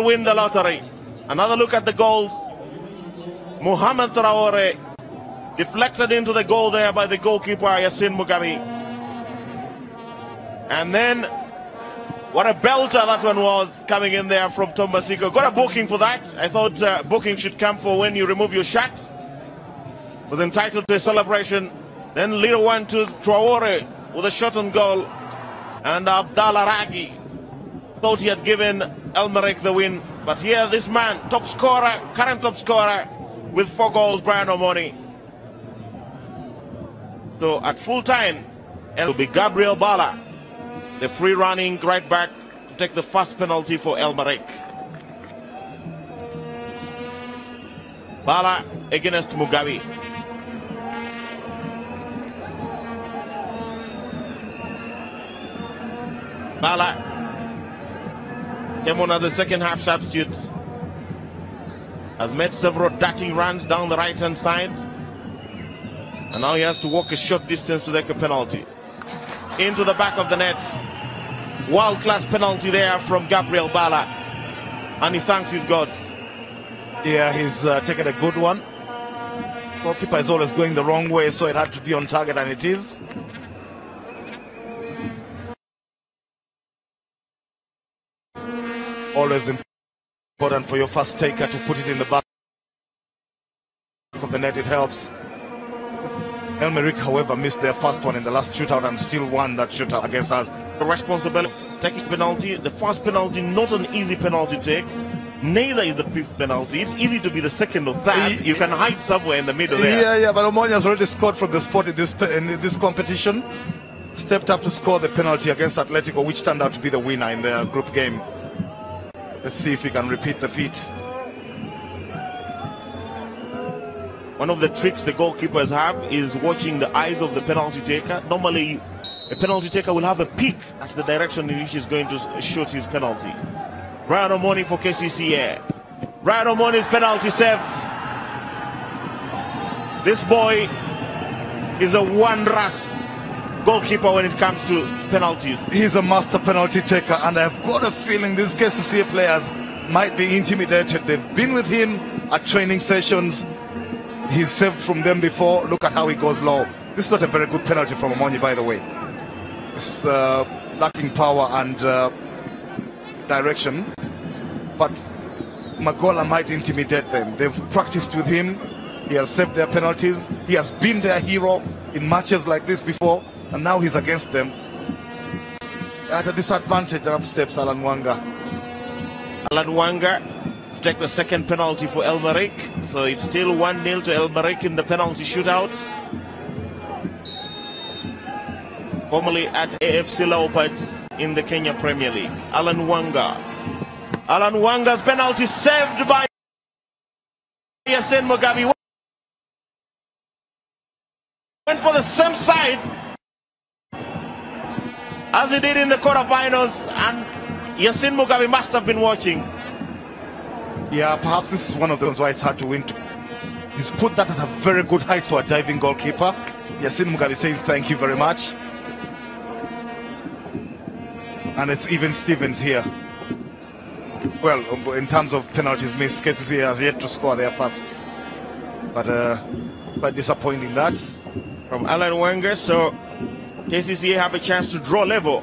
win the lottery. Another look at the goals. Mohamed Traore deflected into the goal there by the goalkeeper Yassine Mugabi. And then what a belter that one was, coming in there from Tom Masiko. Got a booking for that. I thought booking should come for when you remove your shirt. Was entitled to a celebration. Then little one to Traore with a shot on goal. And Abdallah Ragi thought he had given El-Merreikh the win. But here this man, top scorer, current top scorer with 4 goals, Brian Omoni. So at full time, it will be Gabriel Bala, the free running right back, to take the first penalty for El-Merreikh. Bala against Mugabi. Bala came on as a second half substitute. Has made several darting runs down the right hand side. And now he has to walk a short distance to take a penalty. Into the back of the net. World class penalty there from Gabriel Bala. And he thanks his gods. Yeah, he's taken a good one. Goalkeeper is always going the wrong way, so it had to be on target, and it is. Always important for your first taker to put it in the back of the net. It helps. El-Merreikh, however, missed their first one in the last shootout and still won that shootout against us. The responsibility of taking penalty. The first penalty, not an easy penalty to take. Neither is the 5th penalty. It's easy to be the 2nd or 3rd. You can hide somewhere in the middle there. Yeah, but Omoni has already scored from the spot in this competition. Stepped up to score the penalty against Atletico, which turned out to be the winner in the group game. Let's see if he can repeat the feat. One of the tricks the goalkeepers have is watching the eyes of the penalty taker. Normally, a penalty taker will have a peek at the direction in which he's going to shoot his penalty. Brian Omoni for KCCA. Brian Omoni's penalty saved. This boy is a wondrous goalkeeper when it comes to penalties. He's a master penalty taker, and I've got a feeling these KCCA players might be intimidated. They've been with him at training sessions. He's saved from them before. Look at how he goes low. This is not a very good penalty from Omoni, by the way. It's lacking power and direction, but Magola might intimidate them. They've practiced with him. He has saved their penalties. He has been their hero in matches like this before, and now he's against them. At a disadvantage, up steps Alan Wanga. Alan Wanga to take the 2nd penalty for El-Merreikh. So it's still 1-0 to El-Merreikh in the penalty shootout. Formerly at AFC Leopards in the Kenya Premier League. Alan Wanga. Alan Wanga's penalty saved by Yassine Mugabi. Went for the same side as he did in the quarterfinals, and Yassine Mugabi must have been watching. Yeah, perhaps this is one of those why it's hard to win. He's put that at a very good height for a diving goalkeeper. Yassine Mugabi says thank you very much. And it's even Stevens here. Well, in terms of penalties missed, KCCA has yet to score their first. But quite disappointing that. From Alan Wenger, so KCCA have a chance to draw level.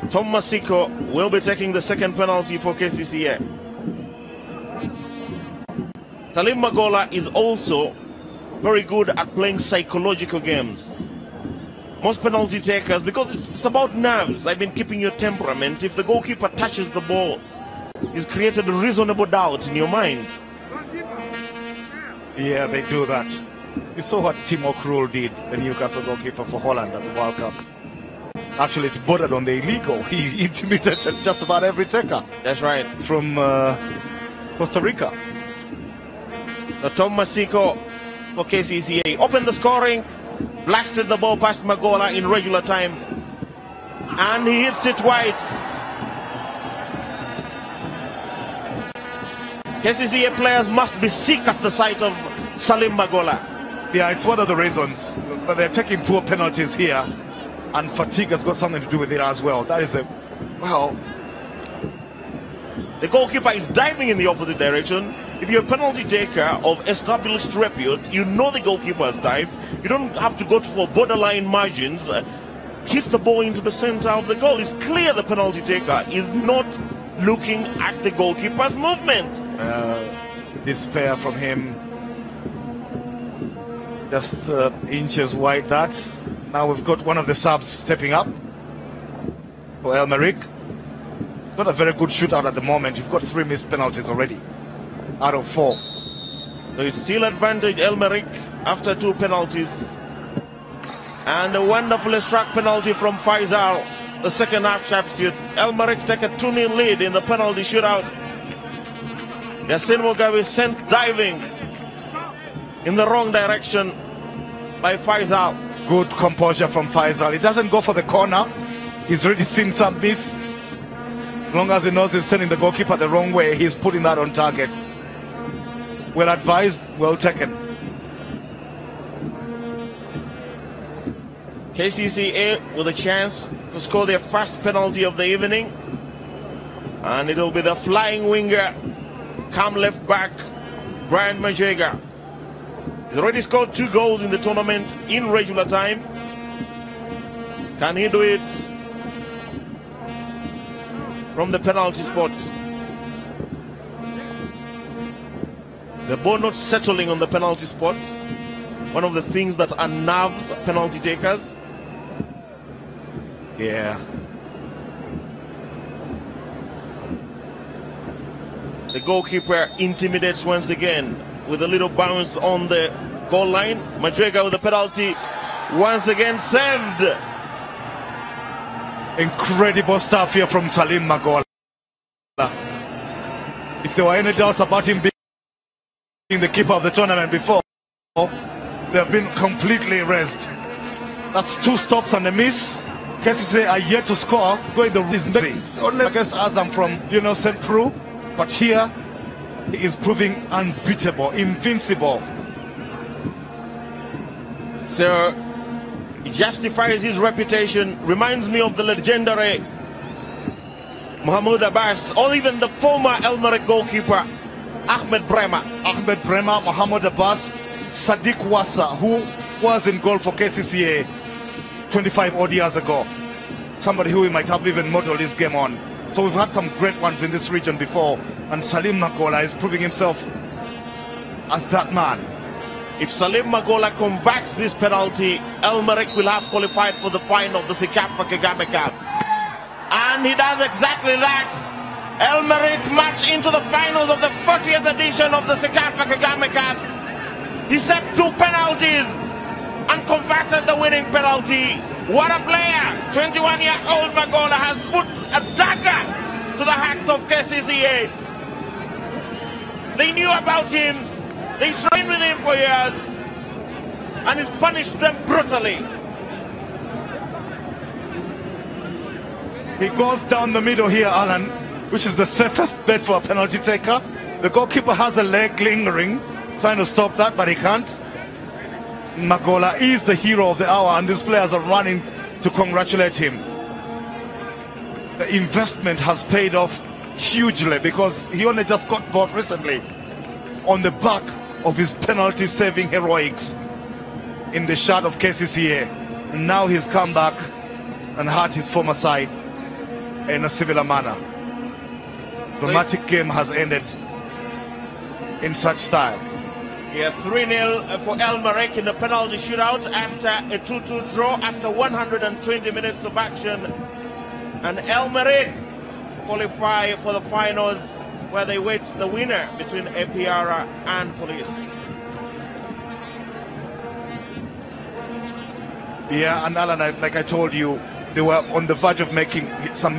Tom Masiko will be taking the 2nd penalty for KCCA. Salim Magola is also very good at playing psychological games. Most penalty takers, because it's about nerves, I've been keeping your temperament. If the goalkeeper touches the ball, he's created a reasonable doubt in your mind. Yeah, they do that. You saw what Timo Krul did, the Newcastle goalkeeper for Holland at the World Cup. Actually, it bordered on the illegal. He intimidated just about every taker. That's right. From Costa Rica. So Tom Masiko for KCCA opened the scoring, blasted the ball past Magola in regular time, and he hits it wide. KCCA players must be sick at the sight of Salim Magola. Yeah, it's one of the reasons. But they're taking poor penalties here. and fatigue has got something to do with it as well. That is a, well, the goalkeeper is diving in the opposite direction. If you're a penalty taker of established repute, you know the goalkeeper has dived. You don't have to go for borderline margins. Hit the ball into the center of the goal. It's clear the penalty taker is not looking at the goalkeeper's movement. Despair from him. Just inches wide that. Now we've got one of the subs stepping up for Elmerick. Not a very good shootout at the moment. You've got 3 missed penalties already out of 4. There is still advantage Elmerick after 2 penalties. And a wonderfully struck penalty from Faisal, the second half substitute. Elmerick take a 2-0 lead in the penalty shootout. Yasin Mugabe sent diving in the wrong direction by Faisal. Good composure from Faisal. He doesn't go for the corner. He's already seen some miss. As long as he knows he's sending the goalkeeper the wrong way, he's putting that on target. Well advised, well taken. KCCA with a chance to score their first penalty of the evening. And it'll be the flying winger, come left back, Brian Majega. He's already scored 2 goals in the tournament in regular time. Can he do it from the penalty spot? The ball not settling on the penalty spot. One of the things that unnerves penalty takers. Yeah. The goalkeeper intimidates once again with a little bounce on the goal line. Majega with the penalty once again saved. Incredible stuff here from Salim Magola. If there were any doubts about him being the keeper of the tournament before, they have been completely erased. That's 2 stops and a miss. KCCA are yet to score. Going the risk. Only against Azam from St. Prue, but here he is proving unbeatable, invincible. So he justifies his reputation. Reminds me of the legendary Mahmoud Abbas, or even the former Elmerick goalkeeper Ahmed Brema. Ahmed Brema, Mahmoud Abbas, Sadiq Wassa, who was in goal for KCCA 25 odd years ago. Somebody who we might have even modeled this game on. So we've had some great ones in this region before, and Salim Magola is proving himself as that man. If Salim Magola converts this penalty, Elmerick will have qualified for the final of the Sikafa Kagame Cup. And he does exactly that. Elmerick march into the finals of the 40th edition of the Sikafa Kagame Cup. He set 2 penalties and converted the winning penalty. What a player! 21-year-old Magola has put a dagger to the hearts of KCCA. They knew about him. They trained with him for years, and he's punished them brutally. He goes down the middle here, Alan, which is the safest bet for a penalty taker. The goalkeeper has a leg lingering, trying to stop that, but he can't. Magola is the hero of the hour, and these players are running to congratulate him. The investment has paid off hugely, because he only just got bought recently on the back of his penalty saving heroics in the shirt of KCCA. And now he's come back and hurt his former side in a similar manner. Dramatic game has ended in such style. Yeah, 3-0 for Elmerick in the penalty shootout after a 2-2 draw after 120 minutes of action. And Elmerick qualify for the finals, where they wait the winner between APR and Police. Yeah, and Alan, like I told you, they were on the verge of making some